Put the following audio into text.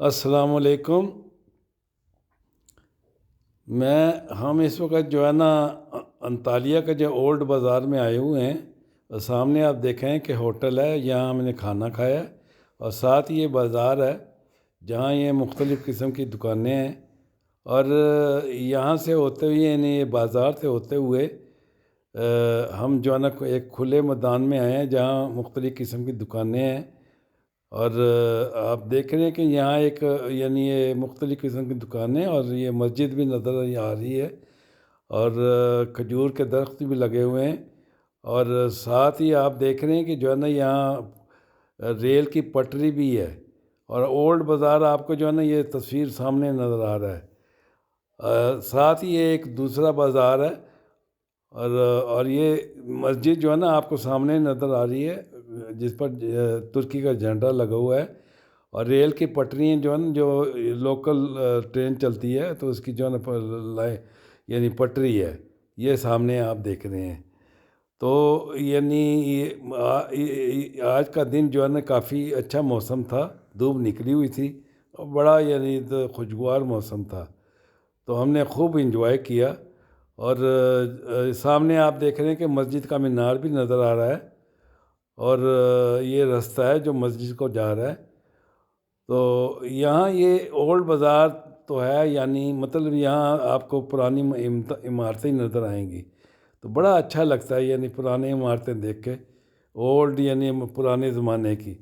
السلام علیکم۔ ہم اس وقت جو ہے نا انطالیہ کا جو اولڈ بازار میں آئے ہوئے ہیں، اور سامنے آپ دیکھیں کہ ہوٹل ہے، یہاں ہم نے کھانا کھایا ہے، اور ساتھ یہ بازار ہے جہاں یہ مختلف قسم کی دکانیں ہیں۔ اور یہاں سے ہوتے ہوئے یعنی یہ بازار سے ہوتے ہوئے ہم جو ہے نا ایک کھلے میدان میں آئے ہیں جہاں مختلف قسم کی دکانیں ہیں۔ اور آپ دیکھ رہے ہیں کہ یہاں ایک یعنی یہ مختلف قسم کی دکانیں اور یہ مسجد بھی نظر آ رہی ہے، اور کھجور کے درخت بھی لگے ہوئے ہیں۔ اور ساتھ ہی آپ دیکھ رہے ہیں کہ جو ہے نا یہاں ریل کی پٹری بھی ہے، اور اولڈ بازار آپ کو جو ہے نا یہ تصویر سامنے نظر آ رہا ہے۔ ساتھ ہی یہ ایک دوسرا بازار ہے، اور یہ مسجد جو ہے نا آپ کو سامنے نظر آ رہی ہے، جس پر ترکی کا جھنڈا لگا ہوا ہے۔ اور ریل کی پٹریاں جو ہے نا جو لوکل ٹرین چلتی ہے تو اس کی جو ہے نا یعنی پٹری ہے، یہ سامنے آپ دیکھ رہے ہیں۔ تو یعنی آج کا دن جو ہے نا کافی اچھا موسم تھا، دھوپ نکلی ہوئی تھی، اور بڑا یعنی خوشگوار موسم تھا، تو ہم نے خوب انجوائے کیا۔ اور سامنے آپ دیکھ رہے ہیں کہ مسجد کا مینار بھی نظر آ رہا ہے، اور یہ رستہ ہے جو مسجد کو جا رہا ہے۔ تو یہاں یہ اولڈ بازار تو ہے، یعنی مطلب یہاں آپ کو پرانی عمارتیں نظر آئیں گی، تو بڑا اچھا لگتا ہے یعنی پرانی عمارتیں دیکھ کے، اولڈ یعنی پرانے زمانے کی۔